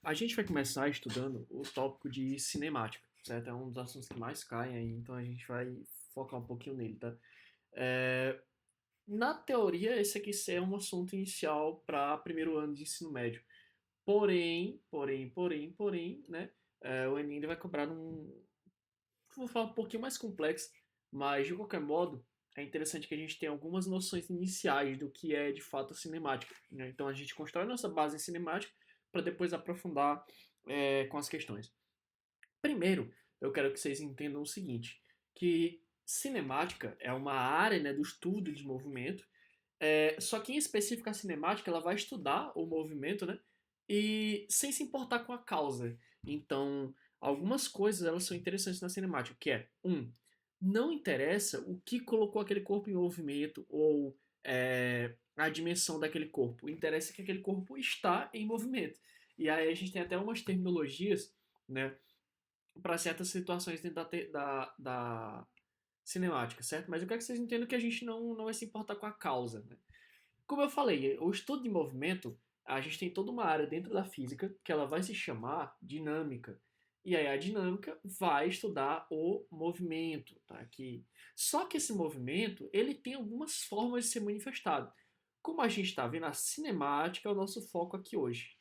A gente vai começar estudando o tópico de cinemática, certo? É um dos assuntos que mais caem aí, então a gente vai focar um pouquinho nele, tá? É, Na teoria, esse aqui é um assunto inicial para primeiro ano de ensino médio. Porém, né? O Enem ele vai cobrar vou falar um pouquinho mais complexo, mas de qualquer modo, é interessante que a gente tenha algumas noções iniciais do que é de fato a cinemática, né? Então a gente constrói nossa base em cinemática para depois aprofundar com as questões. Primeiro, eu quero que vocês entendam o seguinte, que cinemática é uma área, né, do estudo de movimento, só que em específico a cinemática ela vai estudar o movimento, né, e sem se importar com a causa. Então, algumas coisas elas são interessantes na cinemática, que é, não interessa o que colocou aquele corpo em movimento ou a dimensão daquele corpo, interessa que aquele corpo está em movimento. E aí a gente tem até umas terminologias, né, para certas situações dentro da cinemática, certo? Mas eu quero que vocês entendam que a gente não vai se importar com a causa, né? Como eu falei, o estudo de movimento, a gente tem toda uma área dentro da física que ela vai se chamar dinâmica. E aí a dinâmica vai estudar o movimento, tá? Aqui. Só que esse movimento, ele tem algumas formas de ser manifestado. Como a gente está vendo, a cinemática é o nosso foco aqui hoje.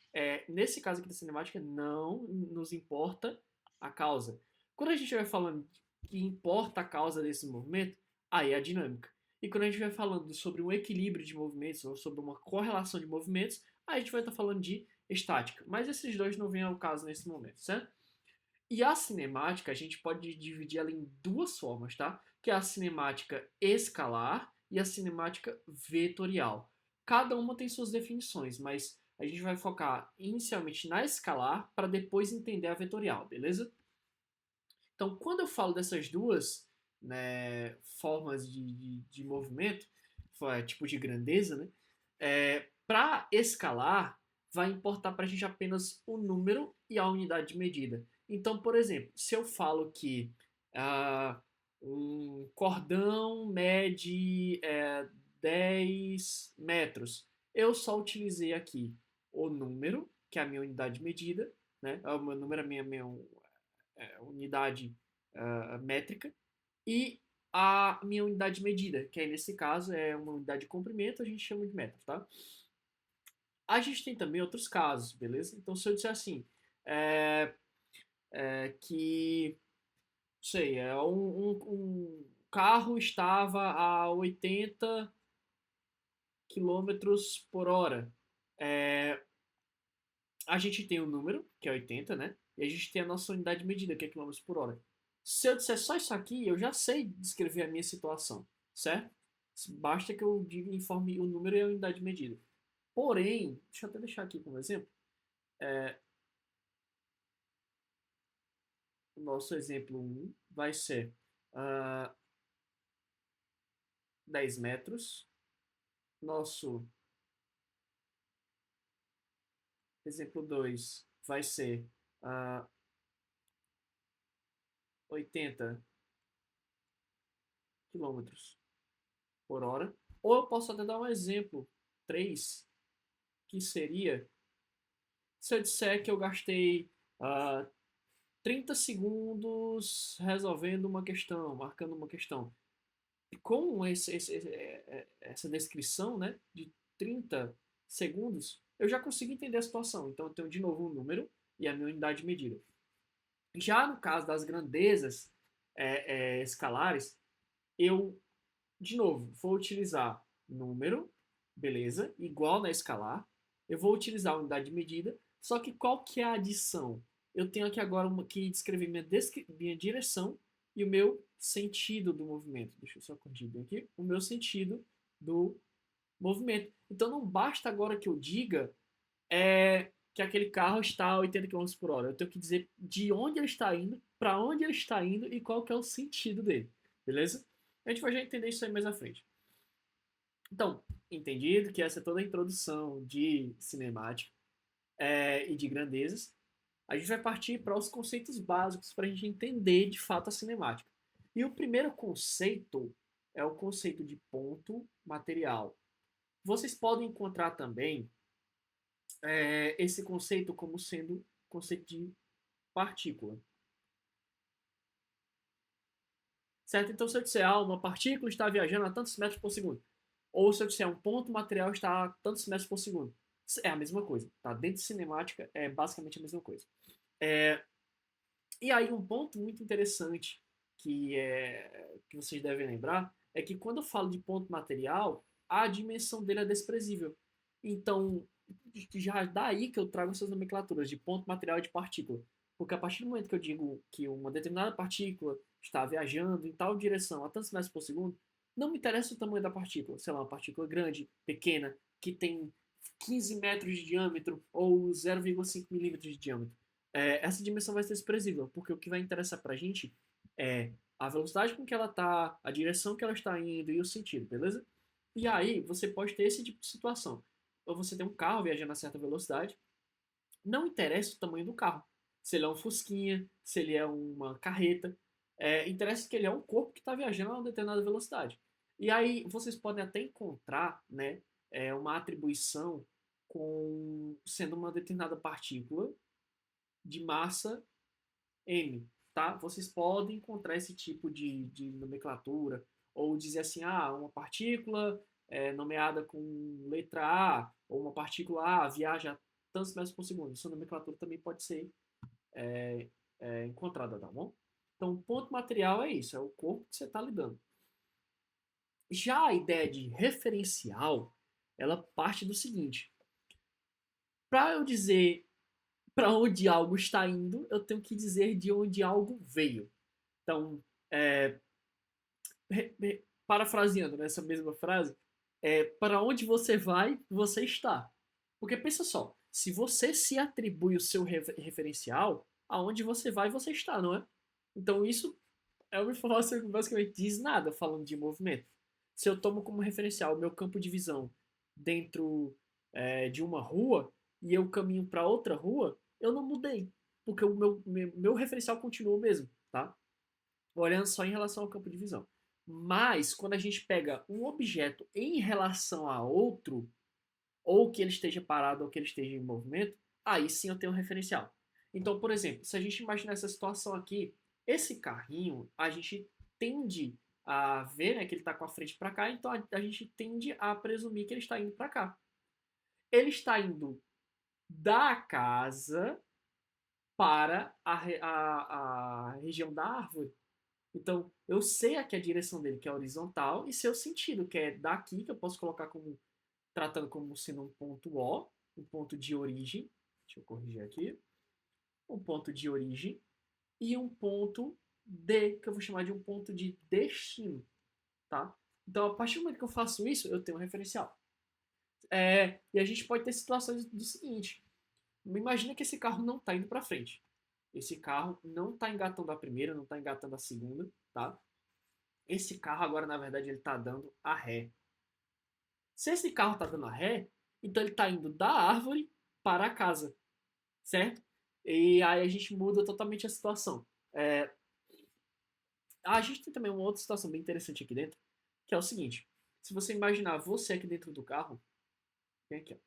Nesse caso aqui da cinemática, não nos importa a causa. Quando a gente vai falando que importa a causa desse movimento, aí é a dinâmica. E quando a gente vai falando sobre um equilíbrio de movimentos ou sobre uma correlação de movimentos, aí a gente vai estar falando de estática. Mas esses dois não vêm ao caso nesse momento, certo? E a cinemática, a gente pode dividir ela em duas formas, tá? Que é a cinemática escalar e a cinemática vetorial. Cada uma tem suas definições, mas a gente vai focar inicialmente na escalar para depois entender a vetorial, beleza? Então, quando eu falo dessas duas, né, formas de movimento, tipo de grandeza, né, para escalar, vai importar para a gente apenas o número e a unidade de medida. Então, por exemplo, se eu falo que um cordão mede 10 metros, eu só utilizei aqui o número, que é a minha unidade de medida, né? O meu número é minha unidade métrica, e a minha unidade de medida, que aí nesse caso é uma unidade de comprimento, a gente chama de metro, tá? A gente tem também outros casos, beleza? Então, se eu disser assim, é, que, sei, um carro estava a 80 quilômetros por hora, é, a gente tem o número, que é 80, né? E a gente tem a nossa unidade de medida, que é quilômetros por hora. Se eu disser só isso aqui, eu já sei descrever a minha situação, certo? Basta que eu diga, informe o número e a unidade de medida. Porém, deixa eu até deixar aqui como exemplo, o nosso exemplo um vai ser uh, 10 metros. Nosso exemplo 2 vai ser 80 quilômetros por hora. Ou eu posso até dar um exemplo 3 que seria se eu disser que eu gastei 30 segundos resolvendo uma questão, marcando uma questão. Com essa descrição, né, de 30 segundos, eu já consigo entender a situação. Então, eu tenho de novo um número e a minha unidade de medida. Já no caso das grandezas escalares, eu, de novo, vou utilizar número, beleza, igual na escalar. Eu vou utilizar a unidade de medida, só que qual que é a adição? Eu tenho aqui agora que descrever minha direção e o meu sentido do movimento. Deixa eu só corrigir bem aqui. O meu sentido do movimento. Então não basta agora que eu diga que aquele carro está a 80 quilômetros por hora. Eu tenho que dizer de onde ele está indo, para onde ele está indo e qual que é o sentido dele. Beleza? A gente vai já entender isso aí mais à frente. Então, entendido que essa é toda a introdução de cinemática e de grandezas, a gente vai partir para os conceitos básicos para a gente entender de fato a cinemática. E o primeiro conceito é o conceito de ponto material. Vocês podem encontrar também esse conceito como sendo conceito de partícula. Certo? Então, se eu disser, uma partícula está viajando a tantos metros por segundo, ou se eu disser, um ponto material está a tantos metros por segundo, é a mesma coisa, tá? Dentro de cinemática, é basicamente a mesma coisa. É, e aí, um ponto muito interessante que vocês devem lembrar é que quando eu falo de ponto material, a dimensão dele é desprezível. Então, já daí que eu trago essas nomenclaturas de ponto material e de partícula. Porque a partir do momento que eu digo que uma determinada partícula está viajando em tal direção a tantos metros por segundo, não me interessa o tamanho da partícula. Sei lá, uma partícula grande, pequena, que tem 15 metros de diâmetro ou 0,5 milímetros de diâmetro. Essa dimensão vai ser desprezível, porque o que vai interessar para a gente é a velocidade com que ela está, a direção que ela está indo e o sentido, beleza? E aí você pode ter esse tipo de situação. Ou você tem um carro viajando a certa velocidade, não interessa o tamanho do carro. Se ele é um fusquinha, se ele é uma carreta, interessa que ele é um corpo que está viajando a uma determinada velocidade. E aí vocês podem até encontrar, né, uma atribuição com sendo uma determinada partícula de massa M, tá? Vocês podem encontrar esse tipo de nomenclatura, ou dizer assim, uma partícula nomeada com letra A, ou uma partícula A viaja a tantos metros por segundo. Essa nomenclatura também pode ser encontrada, tá bom? Então, o ponto material é isso, é o corpo que você está lidando. Já a ideia de referencial, ela parte do seguinte: para eu dizer para onde algo está indo, eu tenho que dizer de onde algo veio. Então, parafraseando nessa mesma frase, para onde você vai, você está. Porque pensa só, se você se atribui o seu referencial, aonde você vai, você está, não é? Então isso é uma informação que basicamente diz nada falando de movimento. Se eu tomo como referencial o meu campo de visão dentro de uma rua e eu caminho para outra rua, eu não mudei, porque o meu referencial continua o mesmo, tá? Olhando só em relação ao campo de visão. Mas, quando a gente pega um objeto em relação a outro, ou que ele esteja parado ou que ele esteja em movimento, aí sim eu tenho um referencial. Então, por exemplo, se a gente imaginar essa situação aqui, esse carrinho, a gente tende a ver, né, que ele está com a frente para cá, então a gente tende a presumir que ele está indo para cá. Ele está indo da casa para a região da árvore. Então, eu sei aqui a direção dele, que é horizontal, e sei o sentido, que é daqui, que eu posso colocar como, tratando como sendo um ponto O, um ponto de origem. Deixa eu corrigir aqui. Um ponto de origem e um ponto D, que eu vou chamar de um ponto de destino, tá? Então, a partir do momento que eu faço isso, eu tenho um referencial. E a gente pode ter situações do seguinte. Imagina que esse carro não está indo para frente. Esse carro não está engatando a primeira, não está engatando a segunda, tá? Esse carro agora, na verdade, ele está dando a ré. Se esse carro está dando a ré, então ele está indo da árvore para a casa, certo? E aí a gente muda totalmente a situação. A gente tem também uma outra situação bem interessante aqui dentro, que é o seguinte. Se você imaginar você aqui dentro do carro, vem aqui, ó.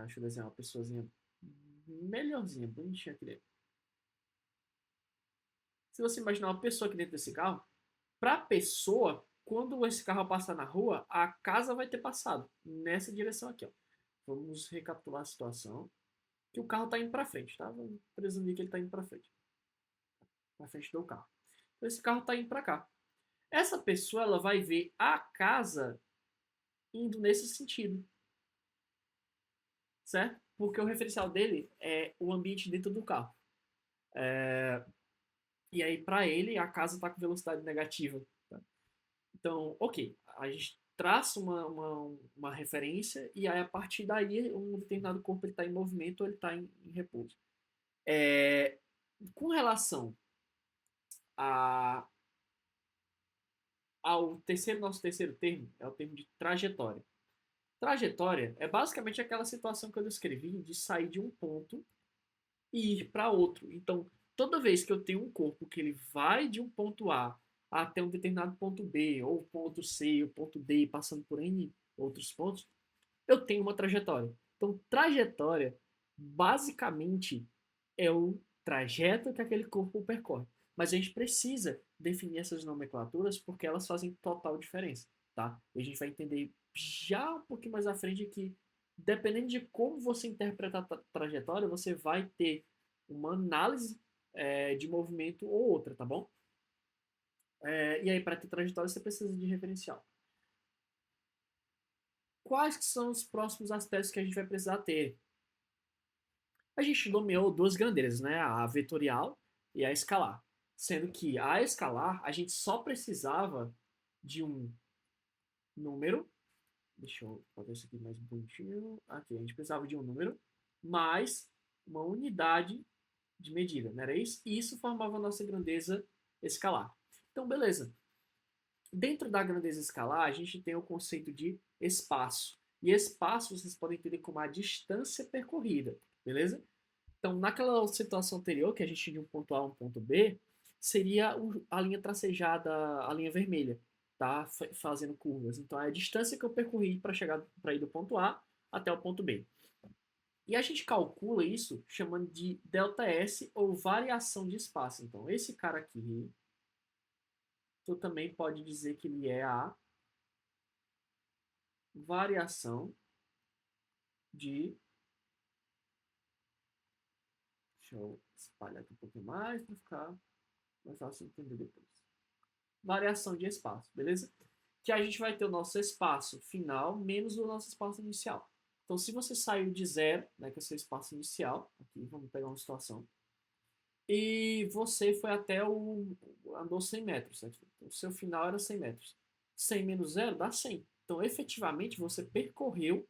Deixa eu desenhar uma pessoazinha melhorzinha, bonitinha aqui dentro. Se você imaginar uma pessoa aqui dentro desse carro, para a pessoa, quando esse carro passar na rua, a casa vai ter passado nessa direção aqui, ó. Vamos recapitular a situação. Que o carro está indo para frente, tá? Vamos presumir que ele está indo para frente. Para frente do carro. Então esse carro está indo para cá. Essa pessoa ela vai ver a casa indo nesse sentido, certo? Porque o referencial dele é o ambiente dentro do carro. E aí, para ele, a casa está com velocidade negativa. Tá? Então, ok, a gente traça uma referência e aí, a partir daí, um determinado corpo está em movimento ou ele está em repouso. Com relação a, nosso terceiro termo, é o termo de trajetória. Trajetória é basicamente aquela situação que eu descrevi de sair de um ponto e ir para outro. Então, toda vez que eu tenho um corpo que ele vai de um ponto A até um determinado ponto B, ou ponto C, ou ponto D, passando por N outros pontos, eu tenho uma trajetória. Então, trajetória, basicamente, é o trajeto que aquele corpo percorre. Mas a gente precisa definir essas nomenclaturas porque elas fazem total diferença, tá? E a gente vai entender já um pouquinho mais à frente que, dependendo de como você interpretar a trajetória, você vai ter uma análise de movimento ou outra, tá bom? E aí, para ter trajetória, você precisa de referencial. Quais que são os próximos aspectos que a gente vai precisar ter? A gente nomeou duas grandezas, né? A vetorial e a escalar. Sendo que a escalar, a gente só precisava de um número. Deixa eu fazer isso aqui mais bonitinho. Aqui, a gente precisava de um número mais uma unidade de medida, não era isso? E isso formava a nossa grandeza escalar. Então, beleza. Dentro da grandeza escalar, a gente tem o conceito de espaço. E espaço vocês podem entender como a distância percorrida, beleza? Então, naquela situação anterior, que a gente tinha de um ponto A a um ponto B, seria a linha tracejada, a linha vermelha, tá? Fazendo curvas. Então, é a distância que eu percorri para chegar para ir do ponto A até o ponto B. E a gente calcula isso chamando de ΔS ou variação de espaço. Então, esse cara aqui, tu também pode dizer que ele é a variação de. Deixa eu espalhar aqui um pouquinho mais para ficar mais fácil de entender depois. Variação de espaço, beleza? Que a gente vai ter o nosso espaço final menos o nosso espaço inicial. Então, se você saiu de zero, né, que é o seu espaço inicial, aqui vamos pegar uma situação, e você foi até andou 100 metros, certo? Então, o seu final era 100 metros. 100 menos zero dá 100. Então, efetivamente, você percorreu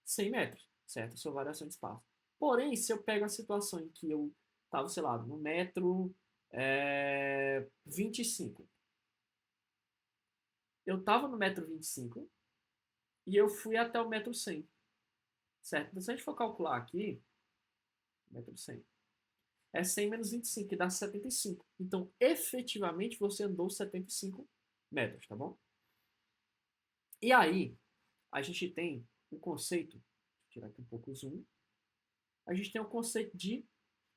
100 metros, certo? A sua variação de espaço. Porém, se eu pego a situação em que eu estava, sei lá, no metro 25. Eu estava no metro 25 e eu fui até o metro 100, certo? Então, se a gente for calcular aqui, metro 100, é 100 menos 25, que dá 75. Então, efetivamente, você andou 75 metros, tá bom? E aí, a gente tem o conceito, vou tirar aqui um pouco o zoom, a gente tem o conceito de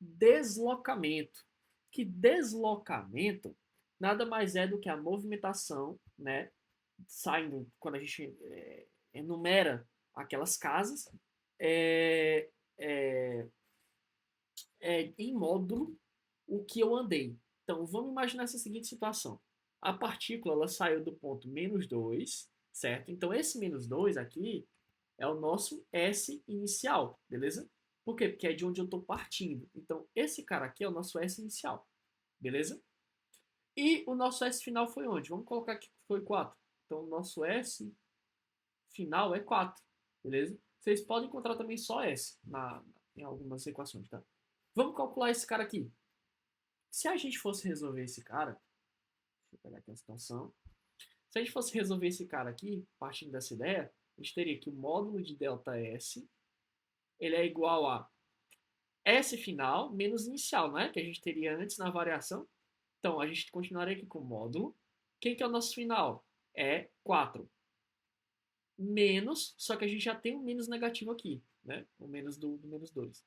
deslocamento. Que deslocamento nada mais é do que a movimentação, né? Saindo, quando a gente enumera aquelas casas, é, é, em módulo o que eu andei. Então, vamos imaginar essa seguinte situação. A partícula ela saiu do ponto menos 2, certo? Então, esse menos 2 aqui é o nosso S inicial, beleza? Por quê? Porque é de onde eu estou partindo. Então, esse cara aqui é o nosso S inicial, beleza? E o nosso S final foi onde? Vamos colocar que foi 4. Então, o nosso S final é 4, beleza? Vocês podem encontrar também só S em algumas equações, tá? Vamos calcular esse cara aqui. Se a gente fosse resolver esse cara, deixa eu pegar aqui a situação. Se a gente fosse resolver esse cara aqui, partindo dessa ideia, a gente teria que o módulo de ΔS ele é igual a S final menos inicial, não é? Que a gente teria antes na variação. Então, a gente continuaria aqui com o módulo. Quem que é o nosso final? É 4. Menos, só que a gente já tem um menos negativo aqui, né? O menos do menos 2.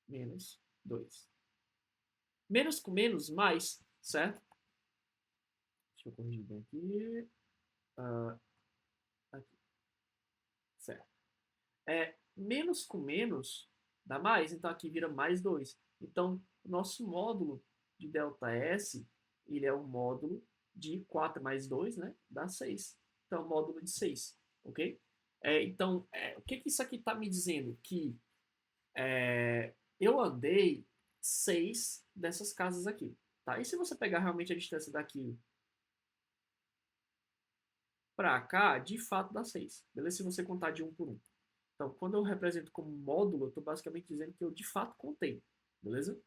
Menos 2. Menos com menos, mais, certo? Deixa eu corrigir bem aqui. Uh, aqui. Certo. Menos com menos dá mais, então aqui vira mais 2. Então, o nosso módulo de ΔS, ele é um módulo de 4 mais 2, né? Dá 6. Então, módulo de 6, ok? Então, o que isso aqui está me dizendo? Que eu andei 6 dessas casas aqui, tá? E se você pegar realmente a distância daqui para cá, de fato dá 6, beleza? Se você contar de um por um. Então, quando eu represento como módulo, eu estou basicamente dizendo que eu de fato contei, beleza?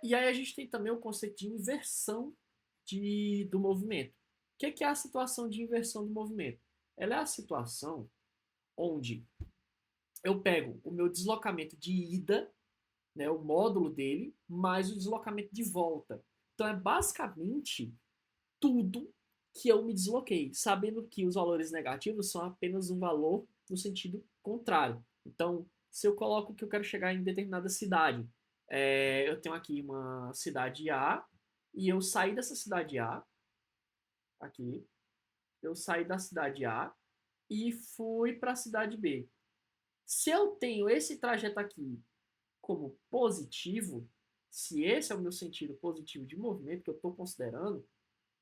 E aí a gente tem também o conceito de inversão do movimento. O que é a situação de inversão do movimento? Ela é a situação onde eu pego o meu deslocamento de ida, né, o módulo dele, mais o deslocamento de volta. Então é basicamente tudo que eu me desloquei, sabendo que os valores negativos são apenas um valor no sentido contrário. Então, se eu coloco que eu quero chegar em determinada cidade, eu tenho aqui uma cidade A, e eu saí dessa cidade A, aqui, eu saí da cidade A e fui para a cidade B. Se eu tenho esse trajeto aqui como positivo, se esse é o meu sentido positivo de movimento que eu estou considerando,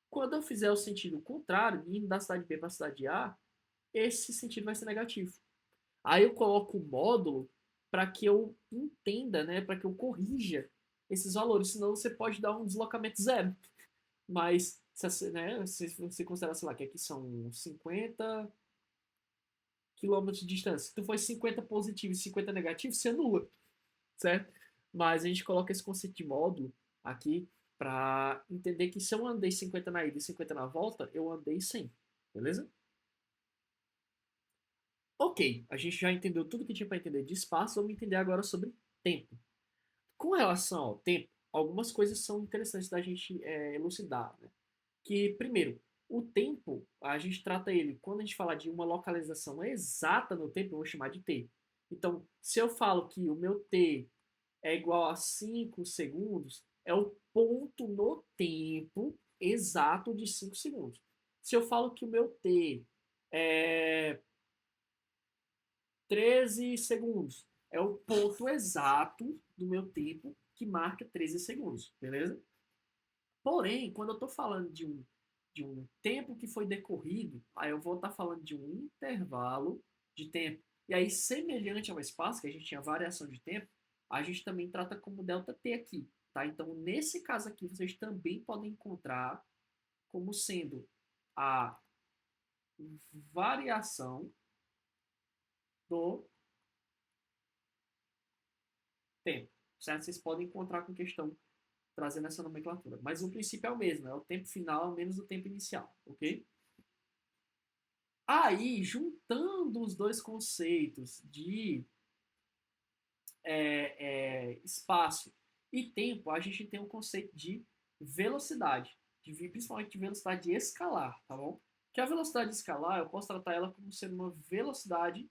quando eu fizer o sentido contrário, indo da cidade B para a cidade A, esse sentido vai ser negativo. Aí eu coloco o módulo para que eu entenda, né, para que eu corrija esses valores, senão você pode dar um deslocamento zero. Mas se você considerar, sei lá, que aqui são 50 quilômetros de distância, se tu for 50 positivo e 50 negativo, você anula, certo? Mas a gente coloca esse conceito de módulo aqui para entender que se eu andei 50 na ida e 50 na volta, eu andei 100, beleza? Ok, a gente já entendeu tudo que tinha para entender de espaço, vamos entender agora sobre tempo. Com relação ao tempo, algumas coisas são interessantes da gente elucidar, né? Que, primeiro, o tempo, a gente trata ele, quando a gente fala de uma localização exata no tempo, eu vou chamar de t. Então, se eu falo que o meu t é igual a 5 segundos, é o ponto no tempo exato de 5 segundos. Se eu falo que o meu t é 13 segundos, é o ponto exato do meu tempo que marca 13 segundos, beleza? Porém, quando eu estou falando de um tempo que foi decorrido, aí eu vou estar falando de um intervalo de tempo. E aí, semelhante ao espaço, que a gente tinha variação de tempo, a gente também trata como ΔT aqui. Tá? Então, nesse caso aqui, vocês também podem encontrar como sendo a variação do tempo. Certo? Vocês podem encontrar com questão trazendo essa nomenclatura. Mas o princípio é o mesmo, é o tempo final menos o tempo inicial, ok? Aí, juntando os dois conceitos de espaço e tempo, a gente tem um conceito de velocidade, principalmente de velocidade escalar, tá bom? Que a velocidade escalar, eu posso tratar ela como sendo uma velocidade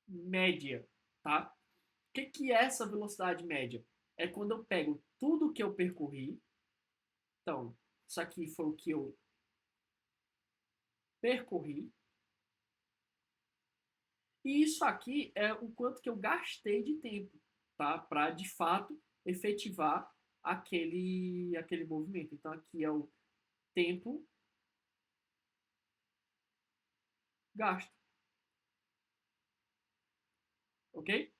média, tá? O que é essa velocidade média? É quando eu pego tudo que eu percorri, então, isso aqui foi o que eu percorri, e isso aqui é o quanto que eu gastei de tempo, tá? Para de fato efetivar aquele movimento. Então aqui é o tempo gasto, ok?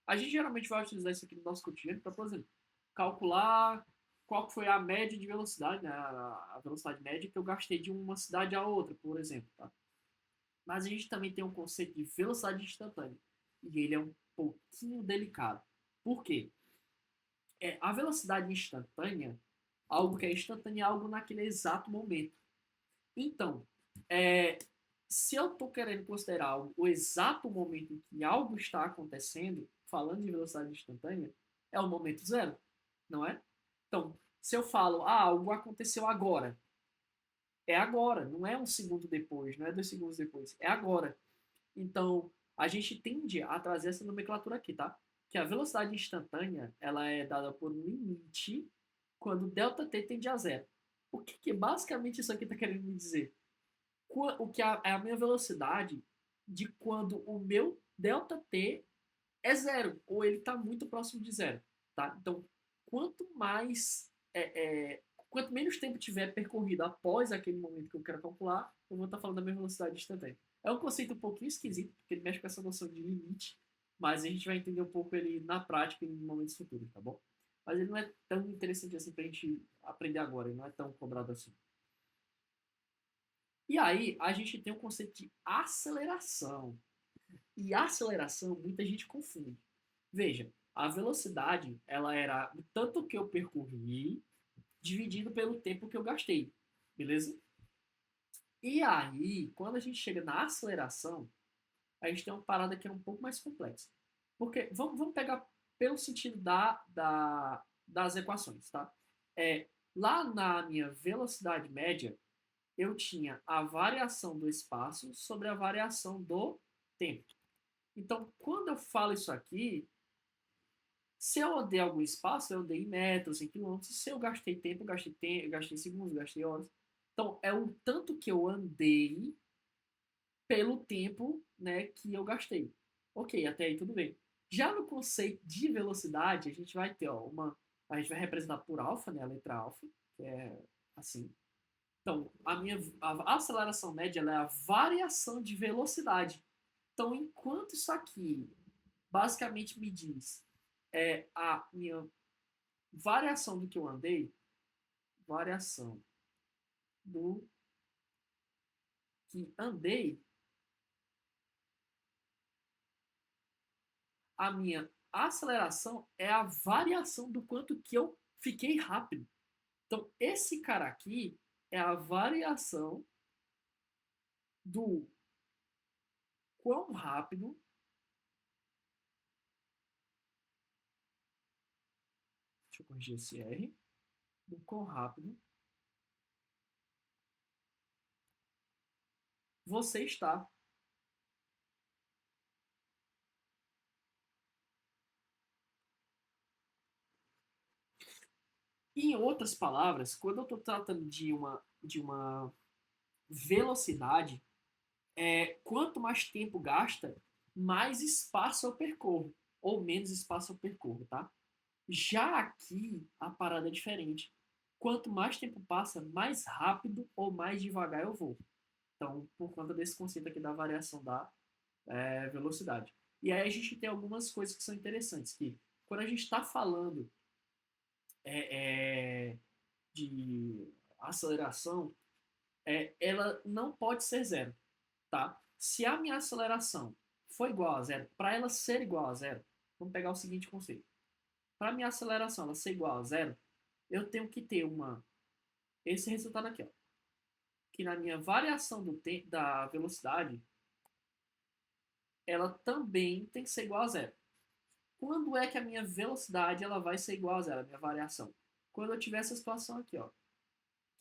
A gente geralmente vai utilizar isso aqui no nosso cotidiano para, por exemplo, calcular qual foi a média de velocidade, né? A velocidade média que eu gastei de uma cidade a outra, por exemplo, tá? Mas a gente também tem um conceito de velocidade instantânea. E ele é um pouquinho delicado. Por quê? A velocidade instantânea, algo que é instantâneo, é algo naquele exato momento. Então, é, se eu estou querendo considerar o exato momento em que algo está acontecendo, falando de velocidade instantânea, é o momento zero, não é? Então, se eu falo, algo aconteceu agora, é agora, não é um segundo depois, não é 2 segundos depois, é agora. Então, a gente tende a trazer essa nomenclatura aqui, tá? Que a velocidade instantânea, ela é dada por um limite quando ΔT tende a zero. O que basicamente isso aqui está querendo me dizer? O que é a minha velocidade de quando o meu ΔT é zero, ou ele está muito próximo de zero, tá? Então, quanto mais, quanto menos tempo tiver percorrido após aquele momento que eu quero calcular, eu vou estar falando da minha velocidade instantânea. É um conceito um pouquinho esquisito, porque ele mexe com essa noção de limite, mas a gente vai entender um pouco ele na prática em momentos futuros, tá bom? Mas ele não é tão interessante assim pra gente aprender agora, ele não é tão cobrado assim. E aí, a gente tem o conceito de aceleração. E aceleração, muita gente confunde. Veja, a velocidade, ela era o tanto que eu percorri dividido pelo tempo que eu gastei, beleza? E aí, quando a gente chega na aceleração, a gente tem uma parada que é um pouco mais complexa. Porque, vamos pegar pelo sentido das equações, tá? Lá na minha velocidade média, eu tinha a variação do espaço sobre a variação do tempo. Então, quando eu falo isso aqui, se eu andei algum espaço, eu andei em metros, em quilômetros. Se eu gastei tempo, eu gastei segundos, gastei horas. Então, é o tanto que eu andei pelo tempo, né, que eu gastei. Ok, até aí tudo bem. Já no conceito de velocidade, a gente vai ter, ó, a gente vai representar por alfa, né, a letra alfa, que é assim. Então, a aceleração média ela é a variação de velocidade. Então, enquanto isso aqui basicamente me diz a minha variação do que eu andei, variação do que andei, a minha aceleração é a variação do quanto que eu fiquei rápido. Então, esse cara aqui é a variação do quão rápido, deixa eu corrigir esse R, do quão rápido você está. Em outras palavras, quando eu estou tratando de uma velocidade, quanto mais tempo gasta, mais espaço eu percorro, ou menos espaço eu percorro, tá? Já aqui, a parada é diferente. Quanto mais tempo passa, mais rápido ou mais devagar eu vou. Então, por conta desse conceito aqui da variação da velocidade. E aí a gente tem algumas coisas que são interessantes, que quando a gente está falando é, é, de aceleração, ela não pode ser zero, tá? Se a minha aceleração for igual a zero, para ela ser igual a zero, vamos pegar o seguinte conceito. Para minha aceleração ela ser igual a zero, eu tenho que ter esse resultado aqui, ó, que na minha variação da velocidade, ela também tem que ser igual a zero. Quando é que a minha velocidade ela vai ser igual a zero, a minha variação? Quando eu tiver essa situação aqui, ó,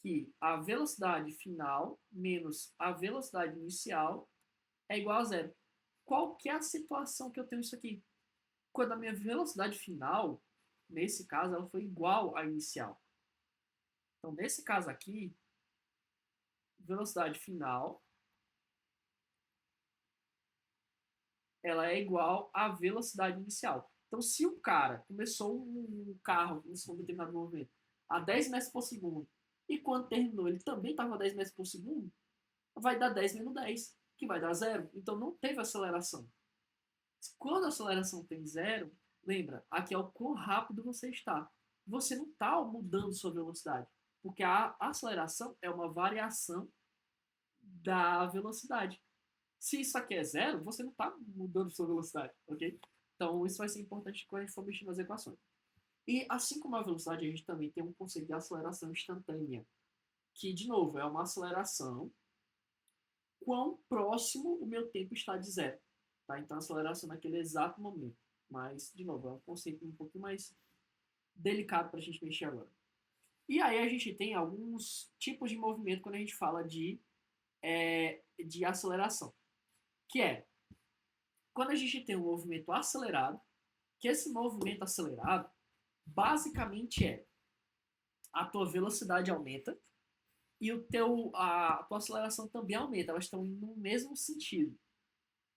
que a velocidade final menos a velocidade inicial é igual a zero. Qual que é a situação que eu tenho isso aqui? Quando a minha velocidade final, nesse caso, ela foi igual à inicial. Então, nesse caso aqui, velocidade final, ela é igual à velocidade inicial. Então, se o cara começou um carro, começou um determinado movimento, a 10 metros por segundo, e quando terminou ele também estava a 10 metros por segundo, vai dar 10 menos 10, que vai dar zero. Então, não teve aceleração. Quando a aceleração tem zero, lembra, aqui é o quão rápido você está. Você não está mudando sua velocidade, porque a aceleração é uma variação da velocidade. Se isso aqui é zero, você não está mudando sua velocidade, ok? Então, isso vai ser importante quando a gente for mexer nas equações. E assim como a velocidade, a gente também tem um conceito de aceleração instantânea, que, de novo, é uma aceleração quão próximo o meu tempo está de zero. Tá? Então, aceleração naquele exato momento. Mas, de novo, é um conceito um pouquinho mais delicado para a gente mexer agora. E aí a gente tem alguns tipos de movimento quando a gente fala de aceleração. Que é, quando a gente tem um movimento acelerado, que esse movimento acelerado, basicamente a tua velocidade aumenta e a tua aceleração também aumenta. Elas estão indo no mesmo sentido.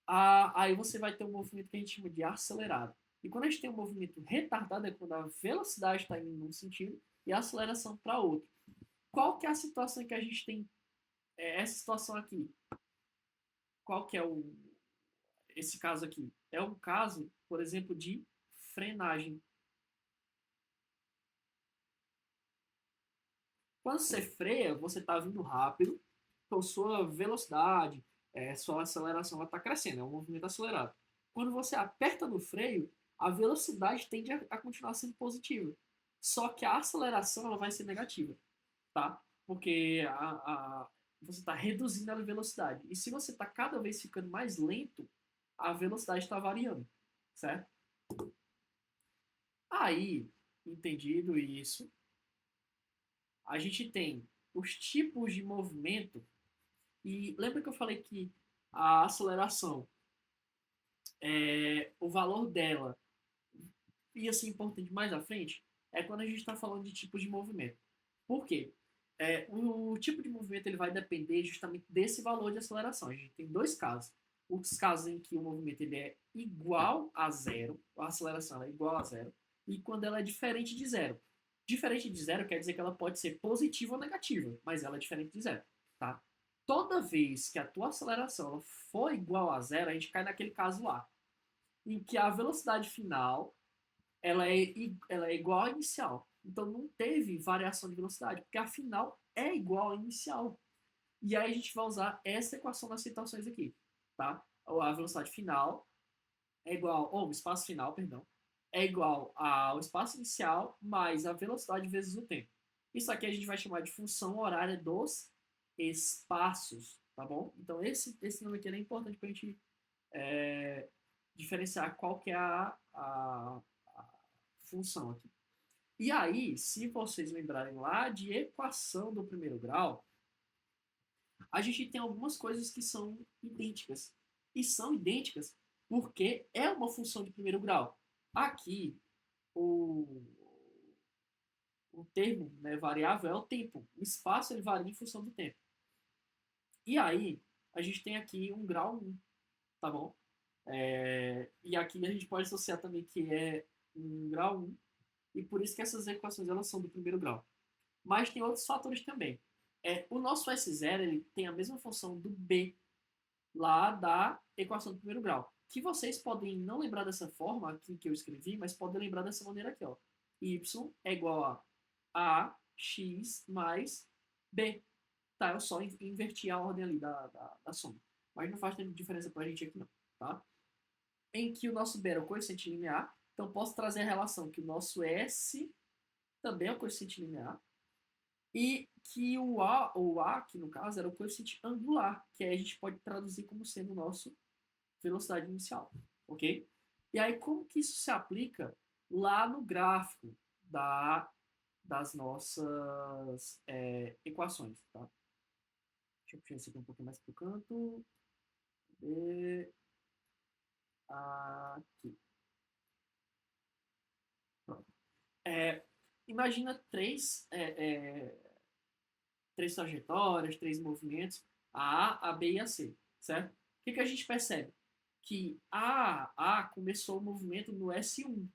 Aí você vai ter um movimento que a gente chama de acelerado. E quando a gente tem um movimento retardado, é quando a velocidade está indo num sentido e a aceleração para outro. Qual que é a situação em que a gente tem essa situação aqui? Qual que é esse caso aqui? É um caso, por exemplo, de frenagem. Quando você freia, você está vindo rápido, então sua velocidade, sua aceleração está crescendo, é um movimento acelerado. Quando você aperta no freio, a velocidade tende a continuar sendo positiva. Só que a aceleração ela vai ser negativa, tá? Porque você está reduzindo a velocidade. E se você está cada vez ficando mais lento, a velocidade está variando, certo? Aí, entendido isso, a gente tem os tipos de movimento. E lembra que eu falei que a aceleração, o valor dela ia ser importante mais à frente? É quando a gente está falando de tipos de movimento. Por quê? O tipo de movimento ele vai depender justamente desse valor de aceleração. A gente tem dois casos. Os casos em que o movimento ele é igual a zero, a aceleração é igual a zero, e quando ela é diferente de zero. Diferente de zero quer dizer que ela pode ser positiva ou negativa, mas ela é diferente de zero, tá? Toda vez que a tua aceleração for igual a zero, a gente cai naquele caso lá, em que a velocidade final ela é igual à inicial. Então não teve variação de velocidade, porque a final é igual à inicial. E aí a gente vai usar essa equação nas situações aqui, tá? A velocidade final é igual, ou o espaço final, perdão, é igual ao espaço inicial mais a velocidade vezes o tempo. Isso aqui a gente vai chamar de função horária dos espaços, tá bom? Então esse nome aqui é importante para a gente é, diferenciar qual que é a função aqui. E aí, se vocês lembrarem lá de equação do primeiro grau, a gente tem algumas coisas que são idênticas. E são idênticas porque é uma função de primeiro grau. Aqui, o, o termo, né, variável é o tempo. O espaço ele varia em função do tempo. E aí, a gente tem aqui um grau 1, tá bom? E aqui a gente pode associar também que é um grau 1, e por isso que essas equações elas são do primeiro grau. Mas tem outros fatores também. O nosso S0 ele tem a mesma função do B lá da equação do primeiro grau, que vocês podem não lembrar dessa forma aqui que eu escrevi, mas podem lembrar dessa maneira aqui, ó. Y é igual a x mais b. Tá, eu só inverti a ordem ali da soma. Mas não faz diferença pra gente aqui não, tá? Em que o nosso B era o coeficiente linear, então posso trazer a relação que o nosso S também é o coeficiente linear, e que o A, que no caso era o coeficiente angular, que aí a gente pode traduzir como sendo o nosso velocidade inicial, ok? E aí como que isso se aplica lá no gráfico das nossas equações, tá? Deixa eu puxar isso aqui um pouquinho mais para o canto. E aqui. Pronto. Imagina três trajetórias, três movimentos, a B e a C, certo? O que a gente percebe? Que A começou o movimento no S1,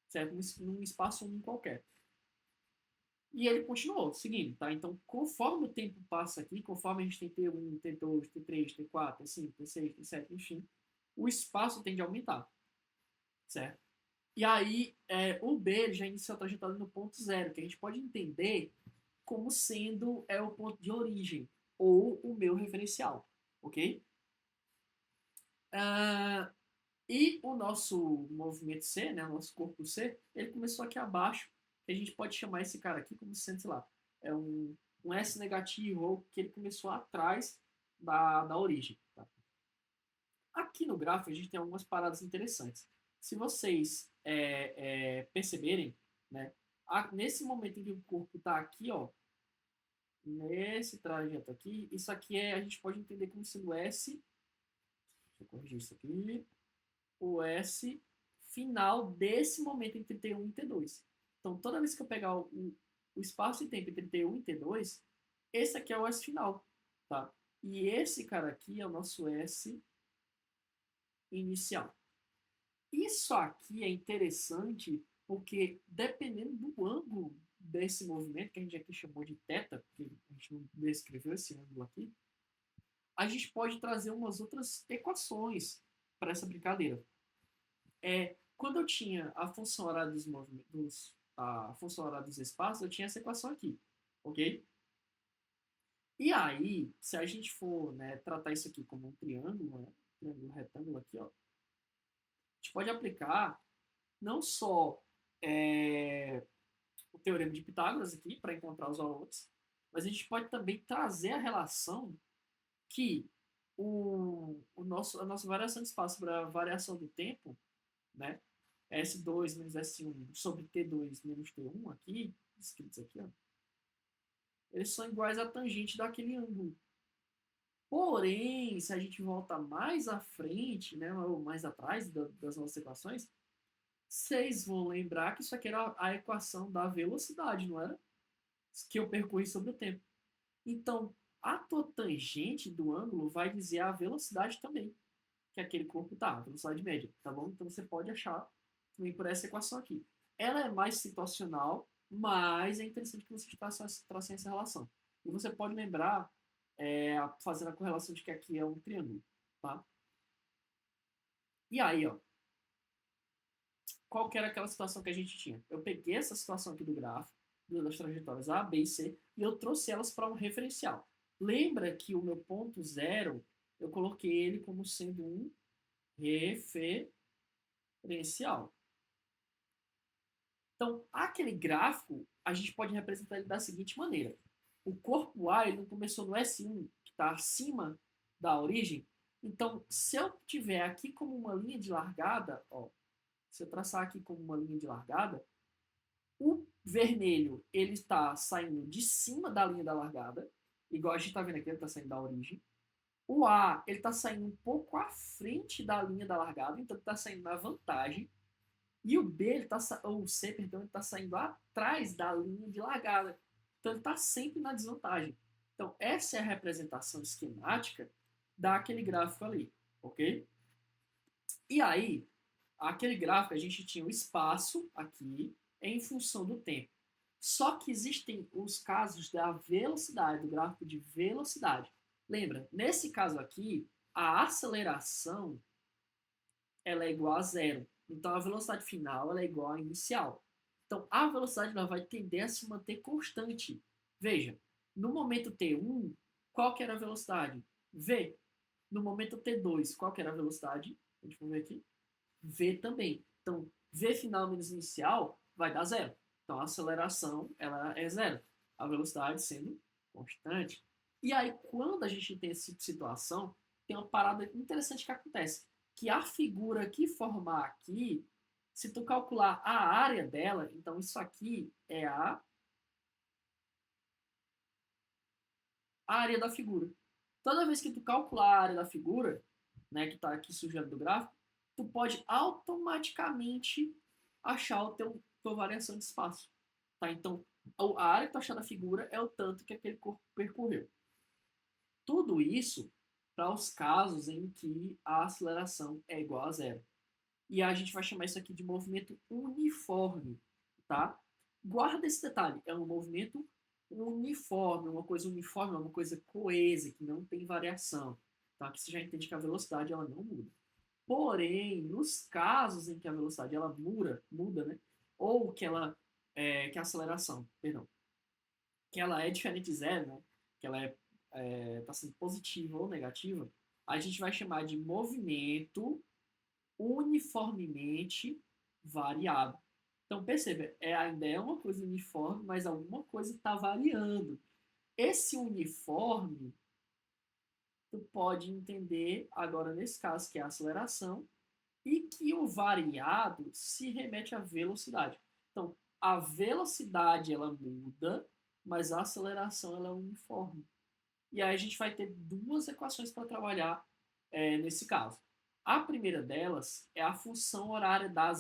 certo? Num espaço 1 qualquer. E ele continuou seguindo, tá? Então, conforme o tempo passa aqui, conforme a gente tem T1, T2, T3, T4, T5, T6, T7, enfim, o espaço tende a aumentar, certo? E aí, o B ele já iniciou a trajetória no ponto zero, que a gente pode entender como sendo o ponto de origem, ou o meu referencial, ok? Uh, e o nosso movimento C, né, o nosso corpo C, ele começou aqui abaixo, que a gente pode chamar esse cara aqui como sendo, sei lá, um S negativo, ou que ele começou atrás da origem. Tá? Aqui no gráfico a gente tem algumas paradas interessantes. Se vocês perceberem, né, nesse momento em que o corpo está aqui, ó, nesse trajeto aqui, isso aqui a gente pode entender como sendo S, deixa eu corrigir isso aqui, o S final desse momento entre T1 e T2. Então, toda vez que eu pegar o espaço e tempo entre T1 e T2, esse aqui é o S final, tá? E esse cara aqui é o nosso S inicial. Isso aqui é interessante porque, dependendo do ângulo desse movimento, que a gente aqui chamou de θ, porque a gente não descreveu esse ângulo aqui, a gente pode trazer umas outras equações para essa brincadeira. Quando eu tinha a função horária dos movimentos, a função horária dos espaços, eu tinha essa equação aqui, ok? E aí, se a gente for, né, tratar isso aqui como um triângulo, né, triângulo retângulo aqui, ó, a gente pode aplicar não só o teorema de Pitágoras aqui para encontrar os valores, mas a gente pode também trazer a relação que a nossa variação de espaço para a variação do tempo, né, S2 menos S1 sobre T2 menos T1 aqui, escritos aqui, ó, eles são iguais à tangente daquele ângulo. Porém, se a gente volta mais à frente, né, ou mais atrás das nossas equações, vocês vão lembrar que isso aqui era a equação da velocidade, não era? Que eu percorri sobre o tempo. Então, a tangente do ângulo vai dizer a velocidade também que aquele corpo tá, a velocidade média, tá bom? Então você pode achar também por essa equação aqui. Ela é mais situacional, mas é interessante que vocês tracem essa relação. E você pode lembrar, fazendo a correlação de que aqui é um triângulo, tá? E aí, ó, qual que era aquela situação que a gente tinha? Eu peguei essa situação aqui do gráfico, das trajetórias A, B e C, e eu trouxe elas para um referencial. Lembra que o meu ponto zero, eu coloquei ele como sendo um referencial. Então, aquele gráfico, a gente pode representar ele da seguinte maneira. O corpo A ele não começou no S1, que está acima da origem. Então, se eu tiver aqui como uma linha de largada, ó, se eu traçar aqui como uma linha de largada, o vermelho ele está saindo de cima da linha da largada, igual a gente está vendo aqui, ele está saindo da origem. O A ele está saindo um pouco à frente da linha da largada, então ele está saindo na vantagem. E o B, ou o C, perdão, ele está saindo atrás da linha de largada. Então ele está sempre na desvantagem. Então essa é a representação esquemática daquele gráfico ali, ok? E aí, aquele gráfico a gente tinha o espaço aqui em função do tempo. Só que existem os casos da velocidade, do gráfico de velocidade. Lembra, nesse caso aqui, a aceleração ela é igual a zero. Então, a velocidade final ela é igual à inicial. Então, a velocidade ela vai tender a se manter constante. Veja, no momento T1, qual que era a velocidade? V. No momento T2, qual que era a velocidade? A gente vai ver aqui. V também. Então, V final menos inicial vai dar zero. Então, a aceleração ela é zero. A velocidade sendo constante. E aí, quando a gente tem essa situação, tem uma parada interessante que acontece que a figura que formar aqui, se tu calcular a área dela, então isso aqui é a área da figura. Toda vez que tu calcular a área da figura, né, que está aqui sujeito do gráfico, tu pode automaticamente achar o tua variação de espaço. Tá? Então, a área que tu achar da figura é o tanto que aquele corpo percorreu. Tudo isso para os casos em que a aceleração é igual a zero. E a gente vai chamar isso aqui de movimento uniforme, tá? Guarda esse detalhe, é um movimento uniforme, é uma coisa coesa, que não tem variação, tá? Que você já entende que a velocidade ela não muda. Porém, nos casos em que a velocidade ela muda, né? Ou que a aceleração, perdão, que ela é diferente de zero, né? Que ela tá sendo positiva ou negativa, a gente vai chamar de movimento uniformemente variado. Então, perceba, ainda é uma coisa uniforme, mas alguma coisa está variando. Esse uniforme, tu pode entender agora nesse caso que é a aceleração e que o variado se remete à velocidade. Então, a velocidade ela muda, mas a aceleração ela é uniforme. E aí a gente vai ter duas equações para trabalhar nesse caso. A primeira delas é a função horária da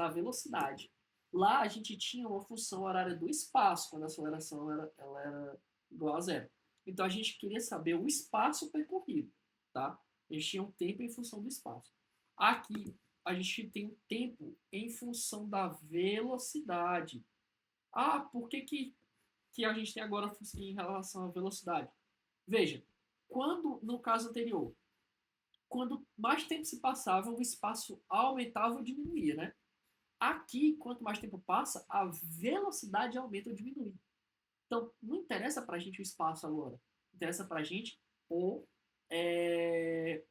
velocidade. Lá a gente tinha uma função horária do espaço, quando a aceleração ela era igual a zero. Então a gente queria saber o espaço percorrido. Tá? A gente tinha um tempo em função do espaço. Aqui a gente tem um tempo em função da velocidade. Ah, por que a gente tem agora em relação à velocidade? Veja, quando no caso anterior, quando mais tempo se passava, o espaço aumentava ou diminuía, né? Aqui, quanto mais tempo passa, a velocidade aumenta ou diminui. Então, não interessa para a gente o espaço agora. Interessa para a gente o, é,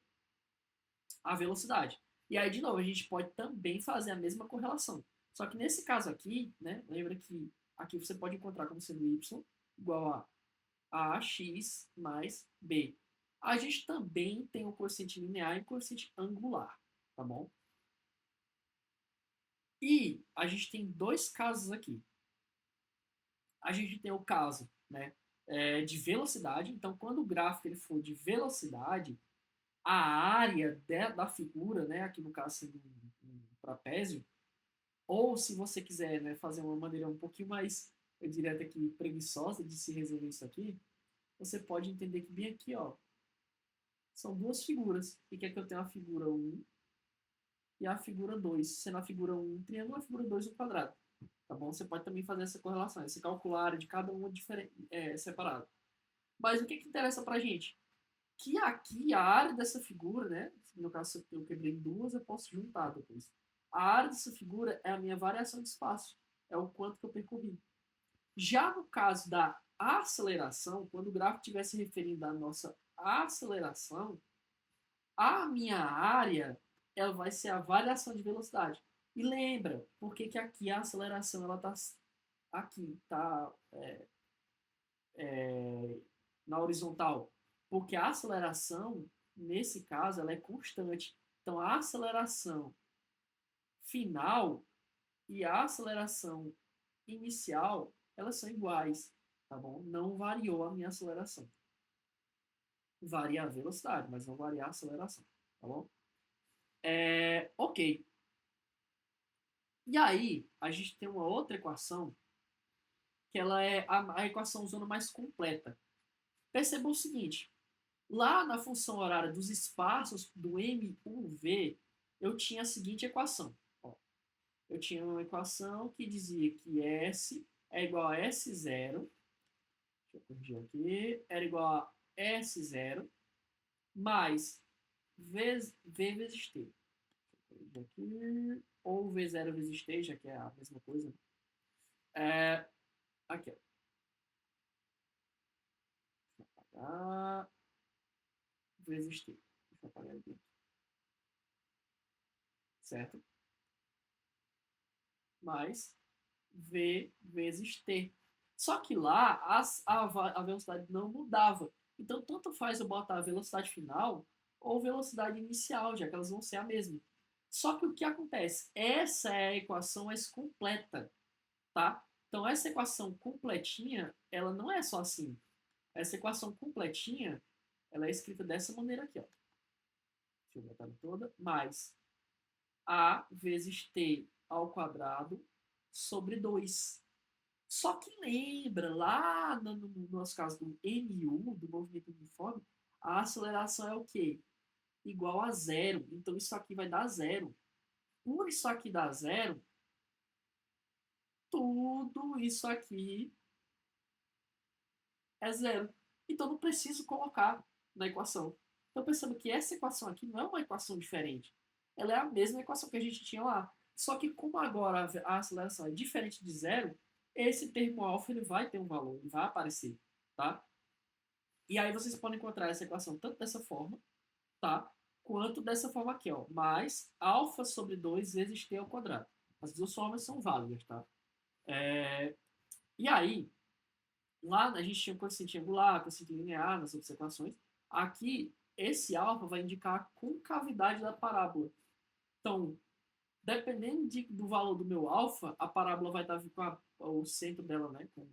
a velocidade. E aí, de novo, a gente pode também fazer a mesma correlação. Só que nesse caso aqui, né, lembra que aqui você pode encontrar como sendo y igual a ax mais b. A gente também tem o coeficiente linear e o coeficiente angular, tá bom? E a gente tem dois casos aqui. A gente tem o caso, né, de velocidade. Então, quando o gráfico ele for de velocidade, a área da figura, né, aqui no caso sendo um trapézio, ou se você quiser, né, fazer uma maneira um pouquinho mais, eu diria até que preguiçosa de se resolver isso aqui, você pode entender que bem aqui, ó, são duas figuras. E quer que eu tenha a figura 1 e a figura 2, sendo a figura 1 um triângulo e a figura 2 um quadrado. Tá bom? Você pode também fazer essa correlação, você calcular a área de cada uma separado. Mas o que interessa pra gente? Que aqui a área dessa figura, né? No caso, se eu quebrei em duas, eu posso juntar depois. A área dessa figura é a minha variação de espaço, é o quanto que eu percorri. Já no caso da aceleração, quando o gráfico estiver se referindo à nossa aceleração, a minha área ela vai ser a variação de velocidade. E lembra, por que, que aqui a aceleração ela está aqui, está na horizontal? Porque a aceleração, nesse caso, ela é constante. Então, a aceleração final e a aceleração inicial, elas são iguais, tá bom? Não variou a minha aceleração. Varia a velocidade, mas não varia a aceleração, tá bom? Ok. E aí, a gente tem uma outra equação, que ela é a equação zona mais completa. Perceba o seguinte, lá na função horária dos espaços do MUV, eu tinha a seguinte equação. Ó, eu tinha uma equação que dizia que S é igual a S0, deixa eu corrigir aqui, era igual a S0 mais V vezes T. Aqui, ou V0 vezes T, já que é a mesma coisa. Aqui, ó. Apagar vezes T. Deixa eu apagar aqui. Certo? Mais V vezes T. Só que lá a velocidade não mudava. Então, tanto faz eu botar a velocidade final ou velocidade inicial, já que elas vão ser a mesma. Só que o que acontece? Essa é a equação mais completa, tá? Então, essa equação completinha, ela não é só assim. Essa equação completinha, ela é escrita dessa maneira aqui, ó. Deixa eu botar toda. Mais A vezes T ao quadrado sobre 2. Só que lembra, lá no nosso caso do MU, do movimento uniforme, a aceleração é o quê? Igual a zero. Então isso aqui vai dar zero. Por isso aqui dar zero, tudo isso aqui é zero. Então não preciso colocar na equação. Então perceba que essa equação aqui não é uma equação diferente. Ela é a mesma equação que a gente tinha lá. Só que como agora a aceleração é diferente de zero, esse termo alfa ele vai ter um valor, ele vai aparecer, tá? E aí vocês podem encontrar essa equação tanto dessa forma, tá? Quanto dessa forma aqui, ó. Mais alfa sobre 2 vezes t ao quadrado. As duas formas são válidas, tá? E aí, lá a gente tinha o coeficiente angular, coeficiente linear nas outras equações. Aqui, esse alfa vai indicar a concavidade da parábola. Então, dependendo do valor do meu alfa, a parábola vai estar com o centro dela, né? Com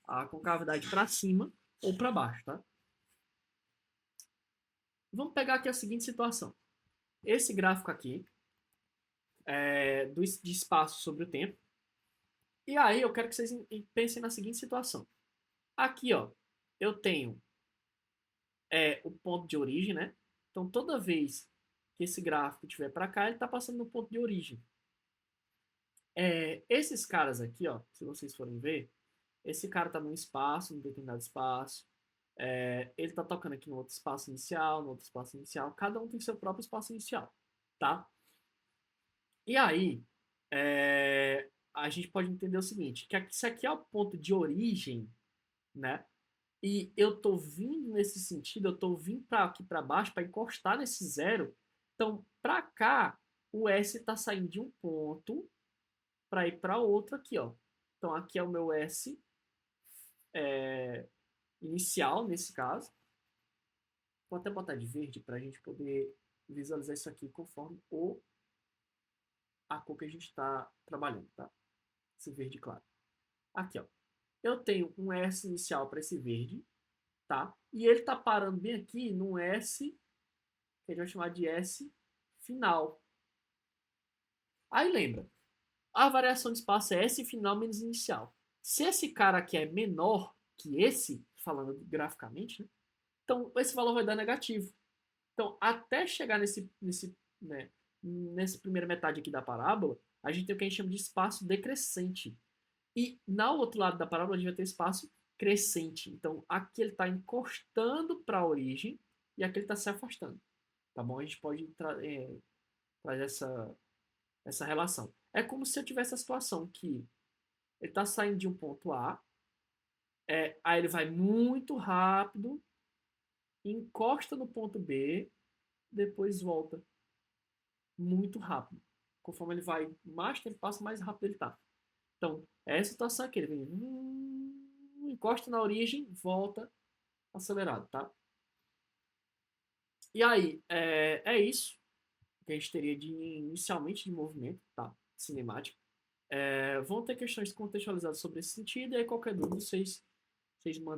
a concavidade para cima ou para baixo, tá? Vamos pegar aqui a seguinte situação. Esse gráfico aqui de espaço sobre o tempo. E aí eu quero que vocês pensem na seguinte situação. Aqui, ó, eu tenho o ponto de origem, né? Então toda vez que esse gráfico estiver para cá, ele está passando no ponto de origem. Esses caras aqui, ó, se vocês forem ver, esse cara está num espaço, num determinado espaço. Ele está tocando aqui no outro espaço inicial, no outro espaço inicial. Cada um tem seu próprio espaço inicial, tá? E aí, a gente pode entender o seguinte, que isso aqui é o ponto de origem, né? E eu tô vindo nesse sentido, eu tô vindo para aqui para baixo para encostar nesse zero. Então, para cá, o S está saindo de um ponto para ir para outro aqui, ó. Então, aqui é o meu S inicial, nesse caso. Vou até botar de verde para a gente poder visualizar isso aqui conforme a cor que a gente está trabalhando, tá? Esse verde claro. Aqui, ó. eu tenho um S inicial para esse verde, tá? E ele está parando bem aqui num S, que a gente vai chamar de S final. Aí lembra, a variação de espaço é S final menos inicial. Se esse cara aqui é menor que esse, falando graficamente, né? Então esse valor vai dar negativo. Então, até chegar né, nessa primeira metade aqui da parábola, a gente tem o que a gente chama de espaço decrescente. E no outro lado da parábola, a gente vai ter espaço crescente. Então, aqui ele está encostando para a origem e aqui ele está se afastando. Tá bom? A gente pode trazer essa relação. É como se eu tivesse a situação que ele está saindo de um ponto A, aí ele vai muito rápido, encosta no ponto B, depois volta muito rápido. Conforme ele vai mais tempo passa, mais rápido ele tá. Então, é essa situação aqui. Ele vem, encosta na origem, volta acelerado, tá? E aí, é isso que a gente teria inicialmente de movimento, tá? Cinemático. Vão ter questões contextualizadas sobre esse sentido, e aí qualquer dúvida vocês mandem.